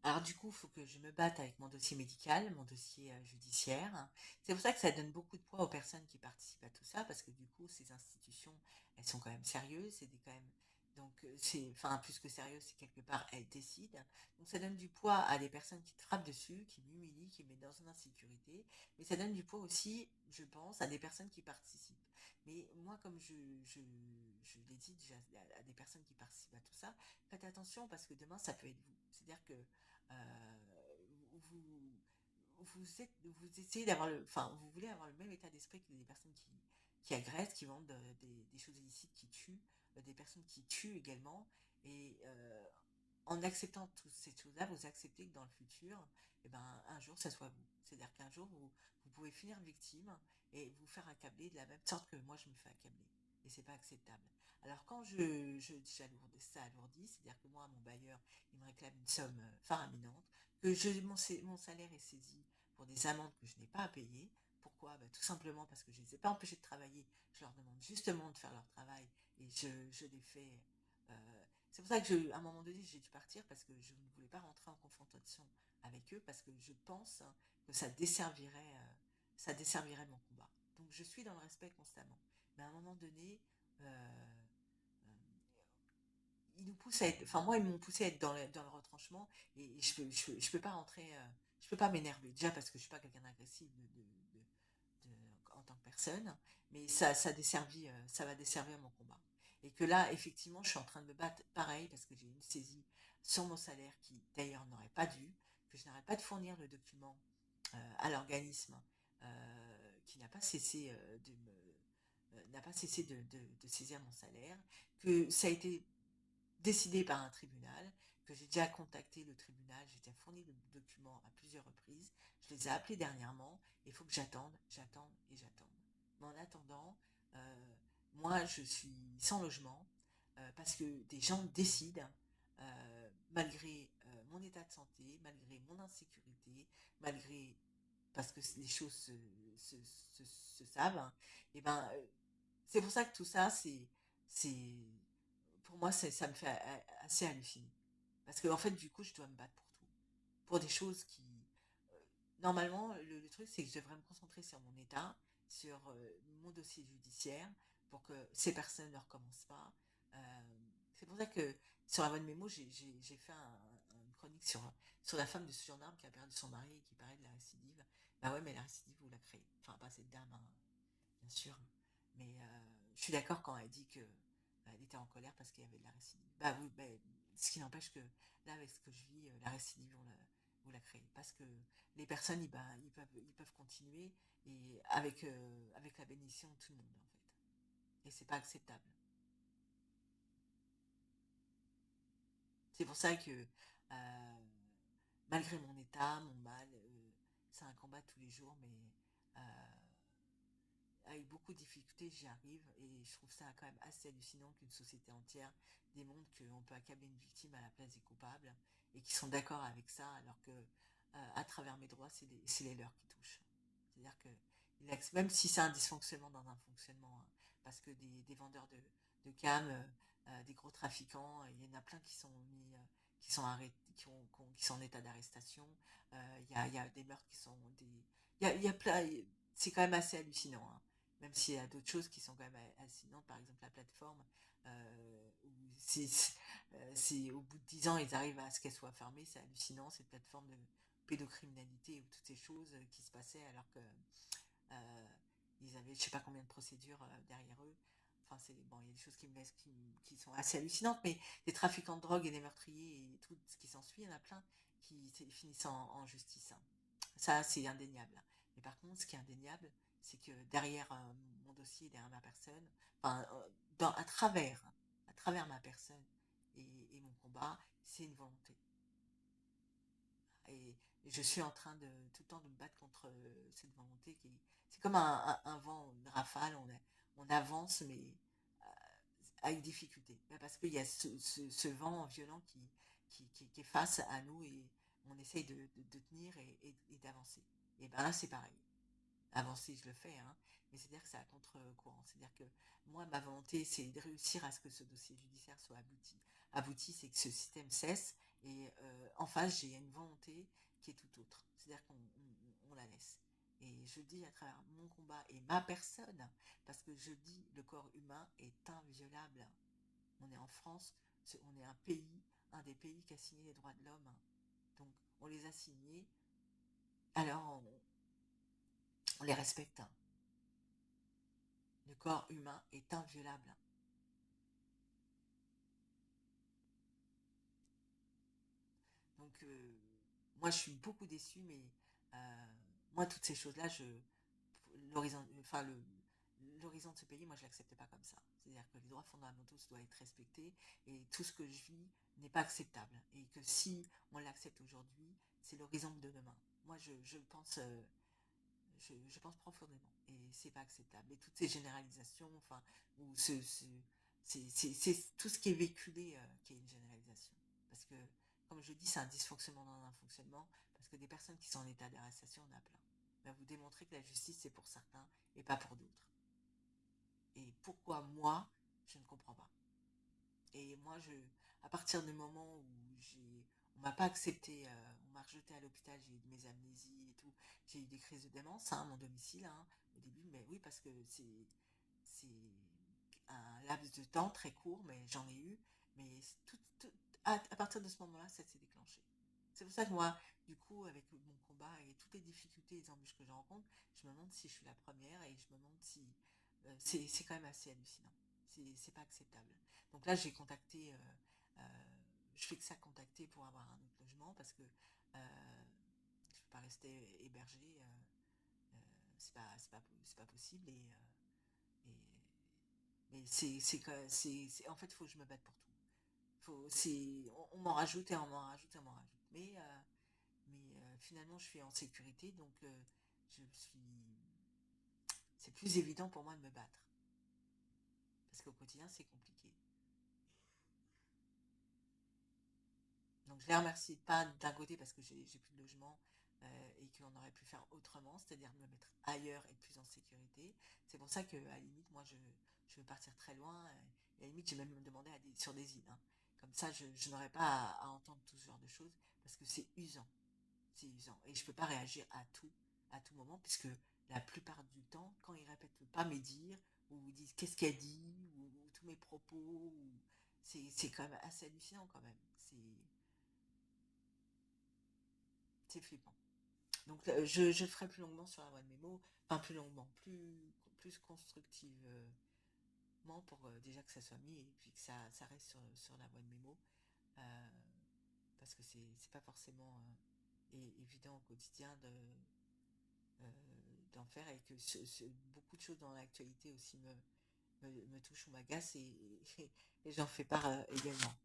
Alors du coup, il faut que je me batte avec mon dossier médical, mon dossier judiciaire. C'est pour ça que ça donne beaucoup de poids aux personnes qui participent à tout ça, parce que du coup, ces institutions, elles sont quand même sérieuses, c'est des quand même donc c'est enfin plus que sérieux, c'est quelque part elles décident. Donc ça donne du poids à des personnes qui te frappent dessus, qui m'humilient, qui me mettent dans une insécurité, mais ça donne du poids aussi, je pense, à des personnes qui participent. Mais moi, comme je l'ai dit déjà à des personnes qui participent à tout ça, faites attention parce que demain ça peut être vous. C'est-à-dire que vous, vous essayez d'avoir enfin, vous voulez avoir le même état d'esprit que des personnes qui agressent, qui vendent des choses illicites, qui tuent, des personnes qui tuent également. Et en acceptant toutes ces choses-là, vous acceptez que dans le futur, eh ben, un jour, ça soit vous. C'est-à-dire qu'un jour, vous pouvez finir victime et vous faire accabler de la même sorte que moi, je me fais accabler. Et c'est pas acceptable. Alors quand j'alourdis, ça alourdit, c'est-à-dire que moi, mon bailleur, il me réclame une somme faraminante, que mon salaire est saisi pour des amendes que je n'ai pas à payer. Pourquoi? Ben, tout simplement parce que je ne les ai pas empêchés de travailler. Je leur demande justement de faire leur travail et je les fais. C'est pour ça que à un moment donné, j'ai dû partir parce que je ne voulais pas rentrer en confrontation avec eux parce que je pense que ça desservirait mon combat. Donc je suis dans le respect constamment. Mais à un moment donné, euh, euh, ils nous poussent à être, enfin moi ils m'ont poussé à être dans le retranchement et je peux pas rentrer, je peux pas m'énerver déjà parce que je suis pas quelqu'un d'agressif en tant que personne, mais ça va desservir mon combat. Et que là, effectivement, je suis en train de me battre pareil parce que j'ai une saisie sur mon salaire qui d'ailleurs n'aurait pas dû, que je n'arrête pas de fournir le document à l'organisme qui n'a pas cessé n'a pas cessé de saisir mon salaire, que ça a été décidé par un tribunal, que j'ai déjà contacté le tribunal, j'ai déjà fourni le document à plusieurs reprises, je les ai appelés dernièrement, et il faut que j'attende, j'attende et j'attende. Mais en attendant, euh, moi je suis sans logement, parce que des gens décident, malgré mon état de santé, malgré mon insécurité, malgré parce que les choses se savent, hein, et ben c'est pour ça que tout ça, c'est, pour moi, ça me fait assez halluciner. Parce que, en fait, du coup, je dois me battre pour tout. Pour des choses qui, euh, normalement, le truc, c'est que je devrais me concentrer sur mon état, sur mon dossier judiciaire, pour que ces personnes ne recommencent pas. C'est pour ça que, sur la voie de mémo, j'ai fait une chronique sur la femme de ce gendarme qui a perdu son mari et qui parlait de la récidive. Bah ouais, mais la récidive, vous la créez. Enfin, pas cette dame, hein, bien sûr. Mais je suis d'accord quand elle dit que elle était en colère parce qu'il y avait de la récidive. Bah oui, bah, ce qui n'empêche que là, avec ce que je vis, la récidive, vous la créez. Parce que les personnes, ils peuvent continuer et avec la bénédiction de tout le monde, en fait. Et c'est pas acceptable. C'est pour ça que malgré mon état, mon mal, c'est un combat tous les jours, mais avec beaucoup de difficultés, j'y arrive et je trouve ça quand même assez hallucinant qu'une société entière démontre qu'on peut accabler une victime à la place des coupables et qui sont d'accord avec ça alors que à travers mes droits, c'est les leurs qui touchent. C'est-à-dire que même si c'est un dysfonctionnement dans un fonctionnement, hein, parce que des vendeurs de cam, des gros trafiquants, il y en a plein qui sont mis, qui sont arrêtés, qui sont en état d'arrestation. Il y a des meurtres qui sont il y a plein, c'est quand même assez hallucinant, hein. Même s'il y a d'autres choses qui sont quand même hallucinantes, par exemple la plateforme, où c'est au bout de 10 ans, ils arrivent à ce qu'elle soit fermée, c'est hallucinant, cette plateforme de pédocriminalité ou toutes ces choses qui se passaient alors que euh, ils avaient je sais pas combien de procédures derrière eux. Enfin, c'est bon, il y a des choses qui me laissent, qui sont assez hallucinantes, mais des trafiquants de drogue et des meurtriers et tout ce qui s'ensuit, il y en a plein qui finissent en justice, hein. Ça, c'est indéniable. Mais par contre, ce qui est indéniable, c'est que derrière mon dossier, derrière ma personne, enfin, à travers ma personne et mon combat, c'est une volonté. Et je suis en train de tout le temps de me battre contre cette volonté qui, c'est comme un vent, une rafale, on avance, mais avec difficulté. Ben, parce qu'il y a ce vent violent qui est face à nous et on essaye de tenir et d'avancer. Et ben là, c'est pareil. Avancer, je le fais, hein, mais c'est-à-dire que c'est à contre-courant. C'est-à-dire que moi, ma volonté, c'est de réussir à ce que ce dossier judiciaire soit abouti. Abouti, c'est que ce système cesse Et en face, j'ai une volonté qui est tout autre. C'est-à-dire qu'on la laisse. Et je dis à travers mon combat et ma personne, parce que je dis le corps humain est inviolable. On est en France, on est un des pays qui a signé les droits de l'homme. Donc on les a signés, alors on les respecte. Le corps humain est inviolable. Donc, moi, je suis beaucoup déçue, mais moi, toutes ces choses-là, enfin, l'horizon de ce pays, moi, je l'accepte pas comme ça. C'est-à-dire que les droits fondamentaux doivent être respectés et tout ce que je vis n'est pas acceptable. Et que si on l'accepte aujourd'hui, c'est l'horizon de demain. Moi, je pense profondément et c'est pas acceptable. Et toutes ces généralisations, enfin, ou c'est tout ce qui est véhiculé qui est une généralisation. Parce que, comme je dis, c'est un dysfonctionnement dans un fonctionnement, parce que des personnes qui sont en état d'arrestation, on a plein. Mais vous démontrez que la justice, c'est pour certains et pas pour d'autres. Et pourquoi moi, je ne comprends pas. Et moi, à partir du moment où on m'a pas accepté, on m'a rejeté à l'hôpital, j'ai eu mes amnésies et tout, j'ai eu des crises de démence, hein, à mon domicile, hein, au début, mais oui, parce que c'est un laps de temps très court, mais j'en ai eu, mais à partir de ce moment-là, ça s'est déclenché. C'est pour ça que moi, du coup, avec mon combat et toutes les difficultés et les embûches que je rencontre, je me demande si je suis la première et je me demande si c'est quand même assez hallucinant. C'est pas acceptable. Donc là, j'ai contacté, je fais que ça contacter pour avoir un autre logement parce que je peux pas rester hébergée, c'est pas possible et mais en fait, il faut que je me batte pour tout. On m'en rajoute et on m'en rajoute et on m'en rajoute. Mais finalement, je suis en sécurité, donc je suis, c'est plus évident pour moi de me battre parce qu'au quotidien, c'est compliqué. Donc je les remercie pas d'un côté parce que j'ai plus de logement et qu'on aurait pu faire autrement, c'est-à-dire me mettre ailleurs et plus en sécurité. C'est pour ça que à la limite, moi je veux partir très loin et à la limite j'ai même demandé sur des îles, hein. Comme ça je n'aurais pas à entendre tout ce genre de choses parce que c'est usant, c'est usant et je peux pas réagir à tout moment puisque la plupart du temps quand ils répètent pas mes dires ou ils disent qu'est-ce qu'elle dit ou tous mes propos c'est quand même assez hallucinant quand même. C'est flippant. Donc je ferai plus longuement sur la voie de mémo, enfin plus longuement, plus constructivement pour déjà que ça soit mis et puis que ça reste sur la voie de mémo. euh, Parce que c'est pas forcément évident au quotidien euh, d'en faire et que beaucoup de choses dans l'actualité aussi me touchent ou m'agacent et j'en fais part également.